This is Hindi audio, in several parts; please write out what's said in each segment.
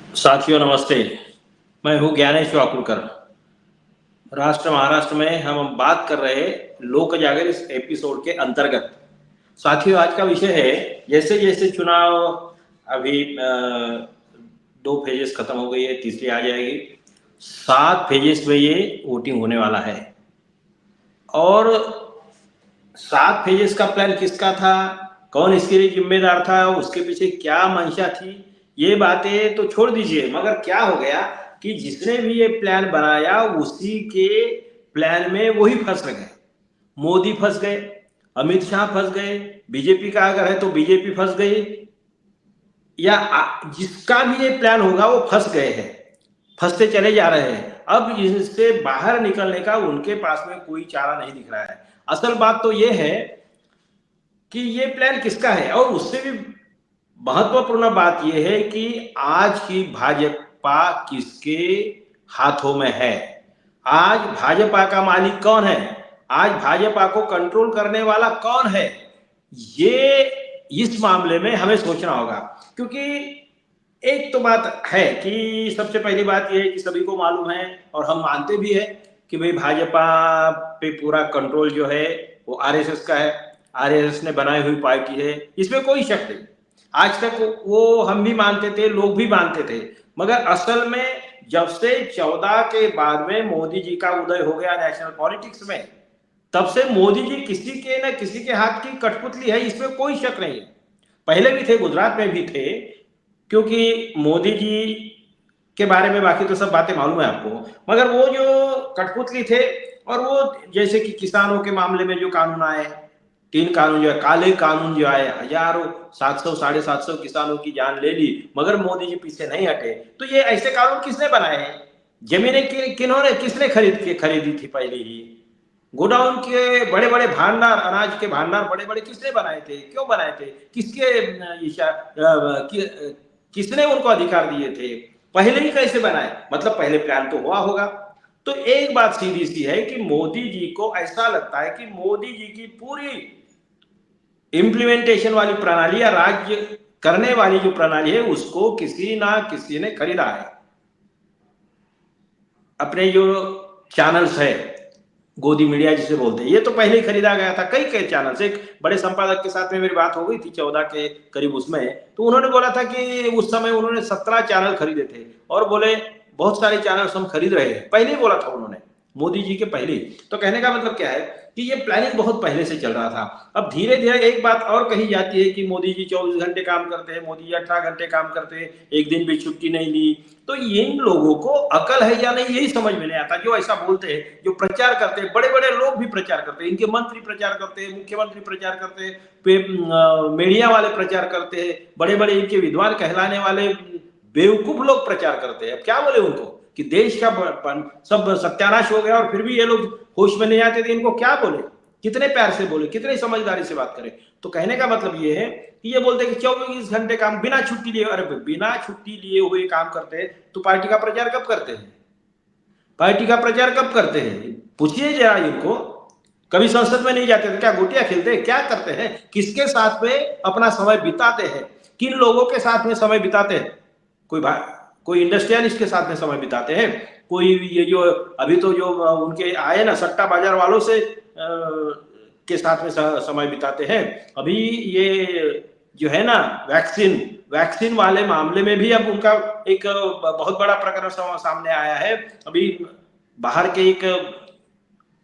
साथियों नमस्ते। मैं हूं ज्ञानेश वाकुड़कर। राष्ट्र महाराष्ट्र में हम बात कर रहे लोक जागर इस एपिसोड के अंतर्गत। साथियों आज का विषय है, जैसे जैसे चुनाव अभी 2 फेजेस खत्म हो गई है, तीसरी आ जाएगी। 7 फेजेस में ये वोटिंग होने वाला है और 7 फेजेस का प्लान किसका था, कौन इसके लिए जिम्मेदार था, उसके पीछे क्या मंशा थी, ये बातें तो छोड़ दीजिए। मगर क्या हो गया कि जिसने भी ये प्लान बनाया उसी के प्लान में वही फंस गए। मोदी फंस गए, अमित शाह फंस गए, बीजेपी का अगर है तो बीजेपी फंस गई, या जिसका भी ये प्लान होगा वो फंस गए हैं, फंसते चले जा रहे हैं। अब इससे बाहर निकलने का उनके पास में कोई चारा नहीं दिख रहा है। असल बात तो ये है कि ये प्लान किसका है, और उससे भी महत्वपूर्ण बात यह है कि आज की भाजपा किसके हाथों में है। आज भाजपा का मालिक कौन है, आज भाजपा को कंट्रोल करने वाला कौन है, ये इस मामले में हमें सोचना होगा। क्योंकि एक तो बात है कि सबसे पहली बात यह है कि सभी को मालूम है और हम मानते भी है कि भाई भाजपा पे पूरा कंट्रोल जो है वो आरएसएस का है, आरएसएस ने बनाई हुई पार्टी है, इसमें कोई शक नहीं। आज तक वो हम भी मानते थे, लोग भी मानते थे। मगर असल में जब से 14 के बाद में मोदी जी का उदय हो गया नेशनल पॉलिटिक्स में, तब से मोदी जी किसी के न किसी के हाथ की कठपुतली है, इसमें कोई शक नहीं है। पहले भी थे, गुजरात में भी थे, क्योंकि मोदी जी के बारे में बाकी तो सब बातें मालूम है आपको। मगर वो जो कठपुतली थे, और वो जैसे कि किसानों के मामले में जो कानून आए, 3 कानून जो है, काले कानून जो आए, हजारों 700 750 किसानों की जान ले ली, मगर मोदी जी पीछे नहीं हटे। तो ये ऐसे कानून किसने बनाए हैं? जमीनें किन्होंने किसने खरीदी थि पहले ही? गोडाउन के बड़े बड़े भंडार, अनाज के भंडार बड़े बड़े किसने बनाए थे, क्यों बनाए थे, किसने उनको अधिकार दिए थे, पहले ही कैसे बनाए? मतलब पहले प्लान तो हुआ होगा। तो एक बात सीधी सी है कि मोदी जी को ऐसा लगता है कि मोदी जी की पूरी इम्प्लीमेंटेशन वाली प्रणाली या राज्य करने वाली जो प्रणाली है उसको किसी ना किसी ने खरीदा है। अपने जो चैनल्स है, गोदी मीडिया जिसे बोलते हैं, ये तो पहले ही खरीदा गया था। कई कई चैनल्स, एक बड़े संपादक के साथ में मेरी बात हो गई थी 14 के करीब उसमें, तो उन्होंने बोला था कि उस समय उन्होंने 17 चैनल खरीदे थे और बोले बहुत सारे चैनल्स हम खरीद रहे हैं। पहले ही बोला था उन्होंने, मोदी जी के पहले। तो कहने का मतलब क्या है कि ये प्लानिंग बहुत पहले से चल रहा था। अब धीरे धीरे एक बात और कही जाती है कि मोदी जी 24 घंटे काम करते हैं, मोदी जी 18 घंटे काम करते हैं, एक दिन भी छुट्टी नहीं ली। तो इन लोगों को अकल है या नहीं यही समझ में नहीं आता, जो ऐसा बोलते हैं, जो प्रचार करते हैं। बड़े बड़े लोग भी प्रचार करते हैं, इनके मंत्री प्रचार करते हैं, मुख्यमंत्री प्रचार करते हैं, मीडिया वाले प्रचार करते हैं, बड़े बड़े इनके विद्वान कहलाने वाले बेवकूफ लोग प्रचार करते हैं। अब क्या बोले उनको कि देश का सब सत्यानाश हो गया और फिर भी ये लोग होश में नहीं आते थे, इनको क्या बोले, कितने प्यार से बोले, कितने समझदारी से बात करें। तो कहने का मतलब ये है कि ये बोलते हैं कि 24 घंटे काम बिना छुट्टी लिए। अरे बिना छुट्टी लिए हुए काम करते हैं तो पार्टी का प्रचार कब करते हैं? पार्टी का प्रचार कब करते हैं? पूछिए जरा इनको। कभी संसद में नहीं जाते थे क्या? गोटियां खेलते हैं? क्या करते हैं? किसके साथ में अपना समय बिताते हैं? किन लोगों के साथ में समय बिताते हैं? कोई इंडस्ट्रियलिस्ट के साथ में समय बिताते हैं, कोई ये जो अभी तो जो उनके आए ना सट्टा बाजार वालों से के साथ में समय बिताते हैं। अभी ये जो है ना वैक्सीन वाले मामले में भी अब उनका एक बहुत बड़ा प्रकरण सामने आया है। अभी बाहर के एक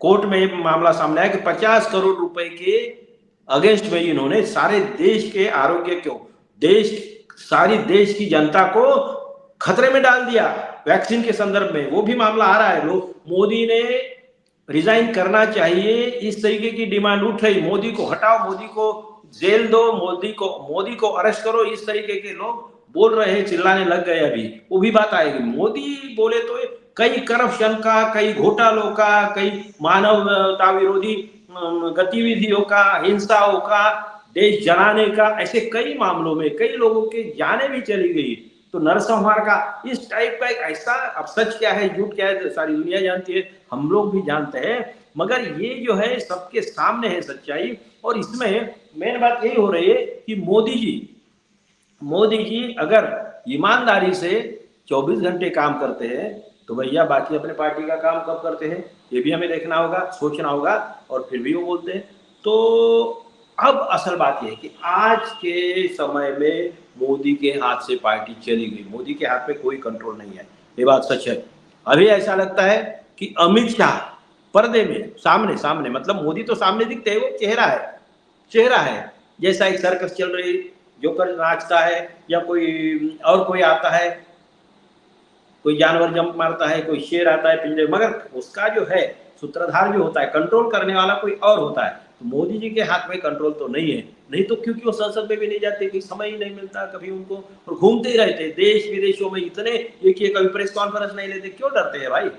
कोर्ट में मामला सामने आया कि 50 करोड़ रुपए के अगेंस्ट में इन्होंने सारे देश के आरोग्य को, सारी देश की जनता को खतरे में डाल दिया वैक्सीन के संदर्भ में। वो भी मामला आ रहा है। लोग मोदी ने रिजाइन करना चाहिए, इस तरीके की डिमांड उठ रही। मोदी को हटाओ, मोदी को जेल दो, मोदी को अरेस्ट करो, इस तरीके के लोग बोल रहे हैं, चिल्लाने लग गए। अभी वो भी बात आएगी। मोदी बोले तो कई करप्शन का, कई घोटालों का, कई मानवता विरोधी गतिविधियों का, हिंसाओं का, देश जलाने का, ऐसे कई मामलों में कई लोगों के जाने भी चली गई। तो नरसंहार का इस टाइप का एक ऐसा, अब सच क्या है झूठ क्या है सारी दुनिया जानती है, हम लोग भी जानते हैं, मगर ये जो है सबके सामने है सच्चाई। और इसमें मेन बात यही हो रही है कि मोदी जी अगर ईमानदारी से 24 घंटे काम करते हैं, तो भैया बाकी अपने पार्टी का काम कब करते हैं, ये भी हमें देखना होगा, सोचना होगा, और फिर भी वो बोलते हैं। तो अब असल बात ये है कि आज के समय में मोदी के हाथ से पार्टी चली गई, मोदी के हाथ में कोई कंट्रोल नहीं है, ये बात सच है। अभी ऐसा लगता है कि अमित शाह पर्दे में सामने सामने, मतलब मोदी तो सामने दिखते हैं, वो चेहरा है, चेहरा है, जैसा एक सर्कस चल रही, जोकर नाचता है या कोई और कोई आता है, कोई जानवर जंप मारता है, कोई शेर आता है पिंजरे, मगर उसका जो है सूत्रधार जो होता है, कंट्रोल करने वाला कोई और होता है। तो मोदी जी के हाथ में कंट्रोल तो नहीं है, नहीं तो क्योंकि वो संसद में भी नहीं जाते, कि समय ही नहीं मिलता कभी उनको, और घूमते ही रहते देश विदेशों में, इतने ये कि कभी प्रेस कॉन्फ्रेंस नहीं लेते, क्यों डरते हैं भाई,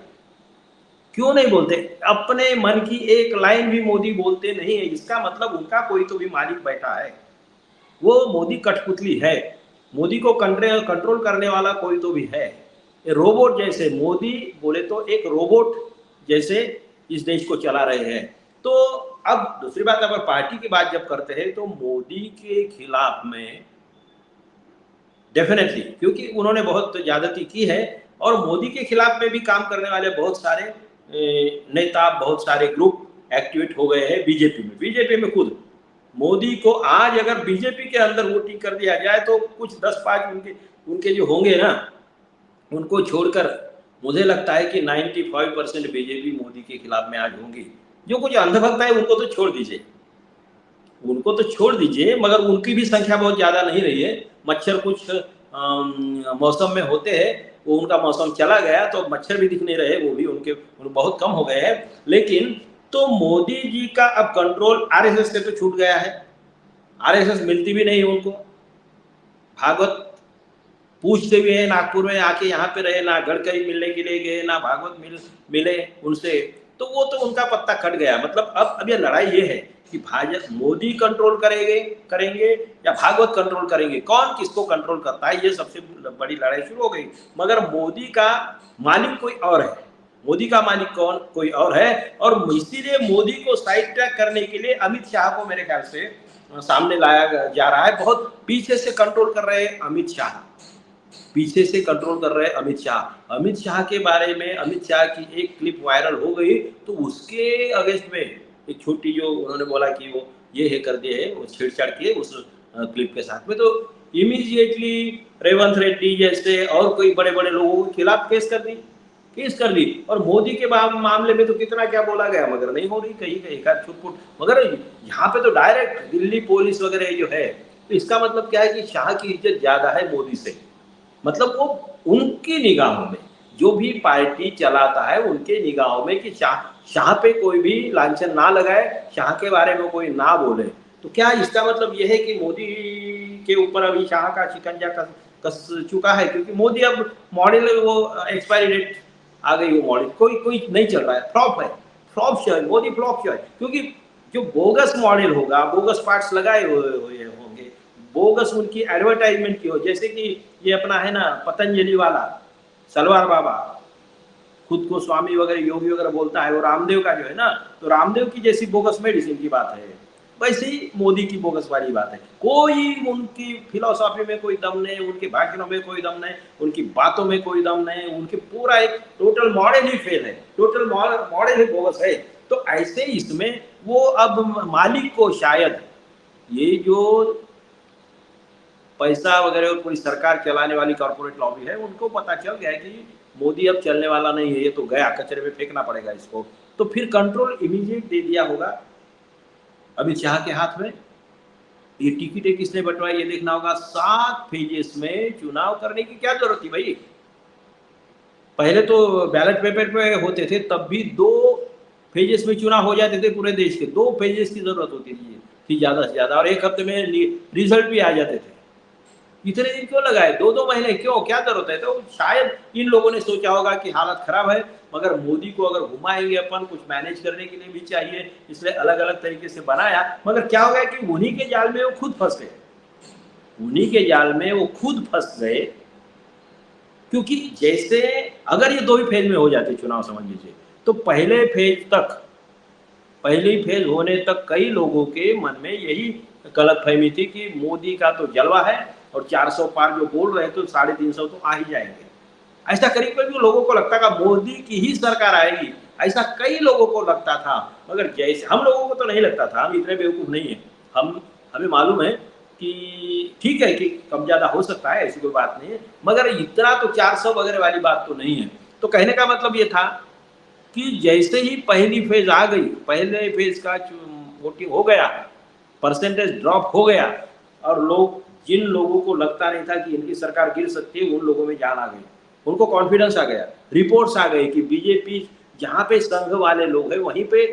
क्यों नहीं बोलते? अपने मन की एक लाइन भी मोदी बोलते नहीं है, इसका मतलब उनका कोई तो भी मालिक बैठा है, वो मोदी कठपुतली है, मोदी को कंट्रोल करने वाला कोई तो भी है। रोबोट जैसे मोदी बोले तो एक रोबोट जैसे इस देश को चला रहे हैं। तो अब दूसरी बात, अगर पार्टी की बात जब करते हैं तो मोदी के खिलाफ में डेफिनेटली, क्योंकि उन्होंने बहुत ज्यादती की है, और मोदी के खिलाफ में भी काम करने वाले बहुत सारे नेता, बहुत सारे ग्रुप एक्टिवेट हो गए हैं बीजेपी में। बीजेपी में खुद मोदी को आज अगर बीजेपी के अंदर वोटिंग कर दिया जाए तो कुछ 10-5 उनके उनके जो होंगे ना, उनको छोड़कर मुझे लगता है कि 95% बीजेपी मोदी के खिलाफ में आज होंगी। जो कुछ अंधभक्त है उनको तो छोड़ दीजिए, उनको तो छोड़ दीजिए, मगर उनकी भी संख्या बहुत ज्यादा नहीं रही है। मच्छर कुछ मौसम में होते हैं, वो उनका मौसम चला गया तो मच्छर भी दिख नहीं रहे, वो भी उनके बहुत कम हो गए हैं। लेकिन तो मोदी जी का अब कंट्रोल आरएसएस से तो छूट गया है, आरएसएस मिलती भी नहीं उनको। भागवत पूछते भी है, नागपुर में आके यहाँ पे रहे ना, गडकरी मिलने के लिए गए ना, भागवत मिले उनसे, तो वो तो उनका पत्ता कट गया। मतलब अब ये लड़ाई ये है कि भाजपा मोदी कंट्रोल करेंगे या भागवत कंट्रोल करेंगे, कौन किसको कंट्रोल करता है, ये सबसे बड़ी लड़ाई शुरू हो गई। मगर मोदी का मालिक कोई और है, मोदी का मालिक कोई और है, और इसीलिए मोदी को साइड ट्रैक करने के लिए अमित शाह को मेरे ख्याल से सामने लाया जा रहा है। बहुत पीछे से कंट्रोल कर रहे हैं अमित शाह, पीछे से कंट्रोल कर रहे हैं अमित शाह। अमित शाह के बारे में, अमित शाह की एक क्लिप वायरल हो गई, तो उसके अगेंस्ट में एक छोटी जो उन्होंने बोला कि वो ये है कर दिए है, वो छेड़छाड़ किए उस क्लिप के साथ में, तो इमीडिएटली रेवंत रेड्डी जैसे और कोई बड़े बड़े लोगों के खिलाफ केस कर ली। और मोदी के मामले में तो कितना क्या बोला गया, मगर नहीं हो रही, कहीं कहीं का छुटपुट। मगर यहाँ पे तो डायरेक्ट दिल्ली पुलिस वगैरह जो है, तो इसका मतलब क्या है कि शाह की इज्जत ज्यादा है मोदी से। मतलब वो उनकी निगाहों में, जो भी पार्टी चलाता है उनके निगाहों में, कि शाह पे कोई भी लांछन ना लगाए, शाह के बारे में कोई ना बोले। तो क्या इसका मतलब यह है कि मोदी के ऊपर अभी शाह का शिकंजा कस चुका है? क्योंकि मोदी अब मॉडल, वो एक्सपायरी डेट आ गई, वो मॉडल कोई नहीं चल रहा है, फ्लॉप है, फ्लॉप शो है मोदी, फ्लॉप शो है। क्योंकि जो बोगस मॉडल होगा, बोगस पार्ट्स लगाए हुए होंगे, बोगस उनकी एडवर्टाइजमेंट की हो, जैसे कि ये अपना है ना पतंजलि वाला सलवार बाबा, खुद को स्वामी वगैरह योगी वगैरह बोलता है, वो रामदेव का जो है ना, तो रामदेव की जैसी बोगस मेडिसिन की बात है, वैसे ही मोदी की बोगस वाली बात है। कोई उनकी फिलोसॉफी में कोई दम नहीं, उनके भाषणों में कोई दम नहीं, उनकी बातों में कोई दम नहीं, उनके पूरा एक टोटल मॉडल ही फेल है, टोटल मॉडल ही बोगस है। तो ऐसे इसमें वो अब मालिक को शायद ये जो पैसा वगैरह और पूरी सरकार चलाने वाली कॉर्पोरेट लॉबी है, उनको पता चल गया है कि मोदी अब चलने वाला नहीं है, ये तो गया, कचरे में फेंकना पड़ेगा इसको। तो फिर कंट्रोल इमीडिएट दे दिया होगा अमित शाह के हाथ में। ये टिकटें किसने बंटवाई ये देखना होगा। 7 फेजेस में चुनाव करने की क्या जरूरत थी भाई? पहले तो बैलेट पेपर पे होते थे, तब भी 2 फेजेस में चुनाव हो जाते थे पूरे देश के, 2 फेजेस की जरूरत होती थी ज्यादा से ज्यादा, और 1 हफ्ते में रिजल्ट भी आ जाते थे। इतने दिन क्यों लगाए, 2-2 महीने क्यों, क्या जरूरत है? तो शायद इन लोगों ने सोचा होगा कि हालत खराब है, मगर मोदी को अगर घुमाएंगे अपन, कुछ मैनेज करने के लिए भी चाहिए, इसलिए अलग अलग तरीके से बनाया। मगर क्या हो गया कि उन्हीं के जाल में वो खुद फंस गए, उन्हीं के जाल में वो खुद फंस गए। क्योंकि जैसे अगर ये 2 ही फेज में हो जाते चुनाव, समझ लीजिए, तो पहली फेज होने तक कई लोगों के मन में यही गलतफहमी थी कि मोदी का तो जलवा है, और 400 पार जो बोल रहे थे, 350 तो आ ही जाएंगे। ऐसा करीब करीब लोगों को लगता था मोदी की ही सरकार आएगी, ऐसा कई लोगों को लगता था। मगर जैसे हम लोगों को तो नहीं लगता था, हम इतने बेवकूफ नहीं है। हम हमें मालूम है कि ठीक है कि कम ज्यादा हो सकता है, ऐसी कोई बात नहीं है, मगर इतना तो 400 वगैरह वाली बात तो नहीं है। तो कहने का मतलब ये था कि जैसे ही पहली फेज आ गई, पहले फेज का वोटिंग हो गया, परसेंटेज ड्रॉप हो गया, और लोग, जिन लोगों को लगता नहीं था कि इनकी सरकार गिर सकती है, उन लोगों में जान आ गई, उनको कॉन्फिडेंस आ गया, रिपोर्ट्स आ गई कि बीजेपी, जहां पे संघ वाले लोग हैं वहीं पे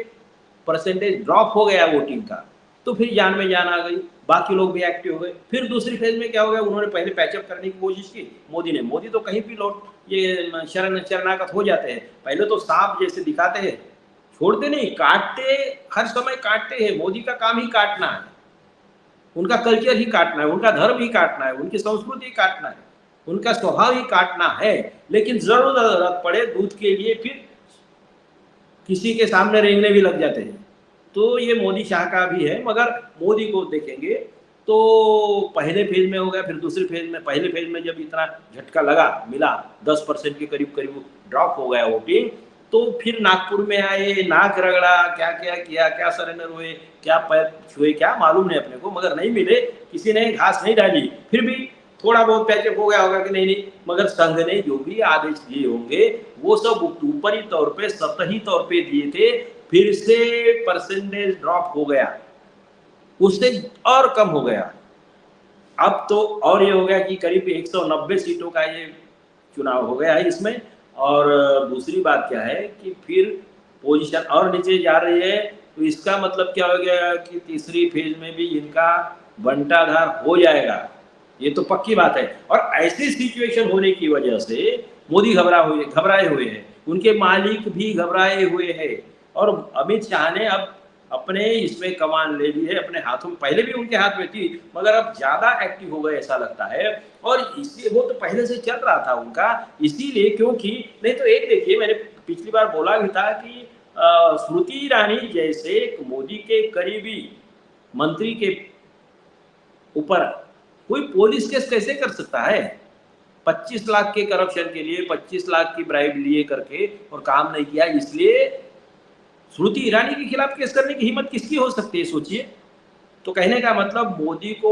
परसेंटेज ड्रॉप हो गया वोटिंग का। तो फिर जान में जान आ गई, बाकी लोग भी एक्टिव हो गए। फिर दूसरी फेज में क्या हो गया, उन्होंने पहले पैचअप करने की कोशिश की मोदी ने, मोदी तो कहीं भी लौट ये शरणागत हो जाते हैं, पहले तो सांप जैसे दिखाते हैं, छोड़ते नहीं, काटते, हर समय काटते हैं। मोदी का काम ही काटना है, उनका कल्चर ही काटना है, उनका धर्म ही काटना है, उनकी संस्कृति ही काटना है, उनका स्वभाव ही काटना है। लेकिन जरूरत पड़े दूध के लिए फिर किसी के सामने रेंगने भी लग जाते हैं। तो ये मोदी शाह का भी है। मगर मोदी को देखेंगे तो पहले फेज में हो गया, फिर दूसरे फेज में, पहले फेज में जब इतना झटका लगा, मिला 10% के करीब करीब ड्रॉप हो गया वोटिंग, तो फिर नागपुर में आए, नाक रगड़ा, क्या क्या किया, क्या सरेंडर हुए, क्या पैर छुए, क्या मालूम नहीं अपने को, मगर नहीं मिले, किसी ने घास नहीं डाली। फिर भी थोड़ा बहुत पैचअप हो गया होगा कि नहीं नहीं, मगर संघ ने जो भी आदेश दिए होंगे वो सब ऊपरी तौर पे, सतही तौर पे दिए थे। फिर से परसेंटेज ड्रॉप हो गया, उससे और कम हो गया। अब तो और ये हो गया कि करीब 190 सीटों का ये चुनाव हो गया है इसमें। और दूसरी बात क्या है कि फिर पोजीशन और नीचे जा रही है, तो इसका मतलब क्या हो गया कि तीसरी फेज में भी इनका बंटाधार हो जाएगा, ये तो पक्की बात है। और ऐसी सिचुएशन होने की वजह से मोदी घबराए हुए हैं, उनके मालिक भी घबराए हुए हैं, और अमित शाह ने अब अपने इसमें कमान ले ली है अपने हाथों में। पहले भी उनके हाथ में थी, मगर अब ज्यादा एक्टिव हो गए ऐसा लगता है। और इसी, वो तो पहले से चल रहा था उनका, इसीलिए, क्योंकि नहीं तो एक देखिए, मैंने पिछली बार बोला भी था कि स्मृति ईरानी जैसे मोदी के करीबी मंत्री के ऊपर कोई पुलिस केस कैसे कर सकता है? 25 लाख के करप्शन के लिए, 25 लाख की ब्राइब लिए करके, और काम नहीं किया, इसलिए स्मृति ईरानी के खिलाफ केस करने की हिम्मत किसकी हो सकती है, सोचिए। तो कहने का मतलब मोदी को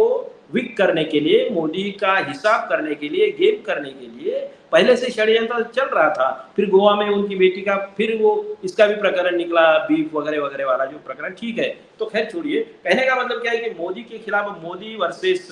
वीक करने के लिए, मोदी का हिसाब करने के लिए, गेम करने के लिए पहले से षड्यंत्र चल रहा था। फिर गोवा में उनकी बेटी का फिर वो इसका भी प्रकरण निकला, बीफ वगैरह वगैरह वाला जो प्रकरण, ठीक है, तो खैर छोड़िए। कहने का मतलब क्या है कि मोदी के खिलाफ, मोदी वर्सेस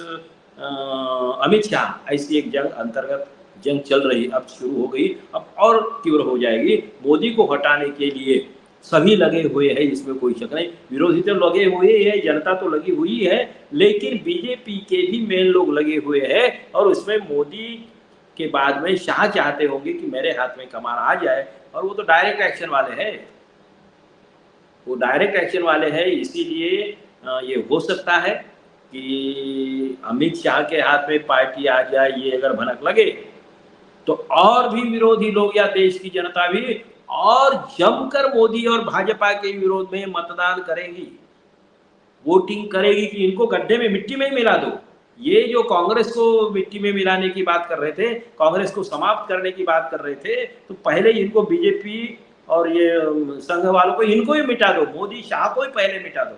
अमित शाह, ऐसी एक जंग अंतर्गत जंग चल रही, अब शुरू हो गई, अब और तीव्र हो जाएगी। मोदी को हटाने के लिए सभी लगे हुए हैं, इसमें कोई शक नहीं। विरोधी तो लगे हुए हैं, जनता तो लगी हुई है, लेकिन बीजेपी के भी मेन लोग लगे हुए हैं। और उसमें मोदी के बाद में शाह चाहते होंगे कि मेरे हाथ में कमान आ जाए, और वो तो डायरेक्ट एक्शन वाले हैं, वो डायरेक्ट एक्शन वाले हैं। इसीलिए ये हो सकता है कि अमित शाह के हाथ में पार्टी आ जाए, ये अगर भनक लगे तो और भी विरोधी लोग या देश की जनता भी और जमकर मोदी और भाजपा के विरोध में मतदान करेगी, वोटिंग करेगी कि इनको गड्ढे में, मिट्टी में ही मिला दो। ये जो कांग्रेस को मिट्टी में मिलाने की बात कर रहे थे, कांग्रेस को समाप्त करने की बात कर रहे थे, तो पहले इनको बीजेपी और ये संघ वालों को, इनको ही मिटा दो, मोदी शाह को ही पहले मिटा दो।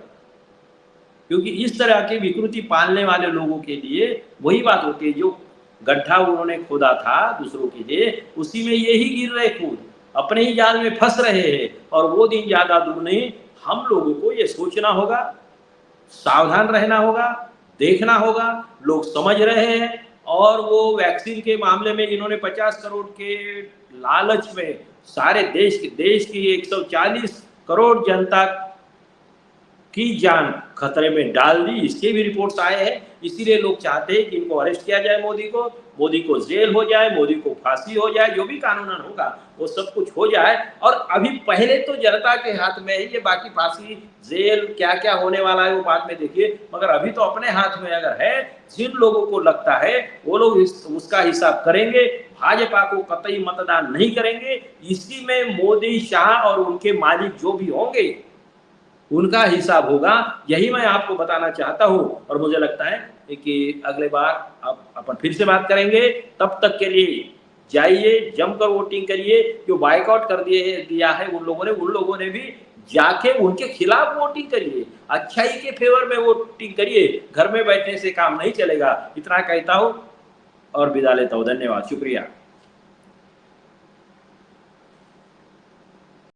क्योंकि इस तरह की विकृति पालने वाले लोगों के लिए वही बात होती है, जो गड्ढा उन्होंने खोदा था दूसरों के लिए, उसी में यही गिर रहे खुद, अपने ही जाल में फंस रहे हैं। और वो दिन ज्यादा दूर नहीं, हम लोगों को ये सोचना होगा, सावधान रहना होगा, देखना होगा, लोग समझ रहे हैं। और वो वैक्सीन के मामले में इन्होंने 50 करोड़ के लालच में सारे देश की 140 करोड़ जनता की जान खतरे में डाल दी, इसके भी रिपोर्ट्स आए हैं। इसीलिए लोग चाहते हैं कि इनको अरेस्ट किया जाए, मोदी को जेल हो जाए, मोदी को फांसी हो जाए, जो भी कानूनन होगा वो सब कुछ हो जाए। और अभी पहले तो जनता के हाथ में है ये, बाकी फांसी, जेल, क्या क्या होने वाला है वो बाद में देखिए, मगर अभी तो अपने हाथ में अगर है। जिन लोगों को लगता है वो लोग उसका हिसाब करेंगे, भाजपा को कतई मतदान नहीं करेंगे। इसी में मोदी, शाह और उनके मालिक जो भी होंगे उनका हिसाब होगा, यही मैं आपको बताना चाहता हूं। और मुझे लगता है कि अगले बार आप अपन फिर से बात करेंगे। तब तक के लिए जाइए, जमकर वोटिंग करिए। जो बायकॉट कर दिया है उन लोगों ने भी जाके उनके खिलाफ वोटिंग करिए, अच्छाई के फेवर में वोटिंग करिए। घर में बैठने से काम नहीं चलेगा। इतना कहता हूँ और विदा लेता हूँ। धन्यवाद, शुक्रिया।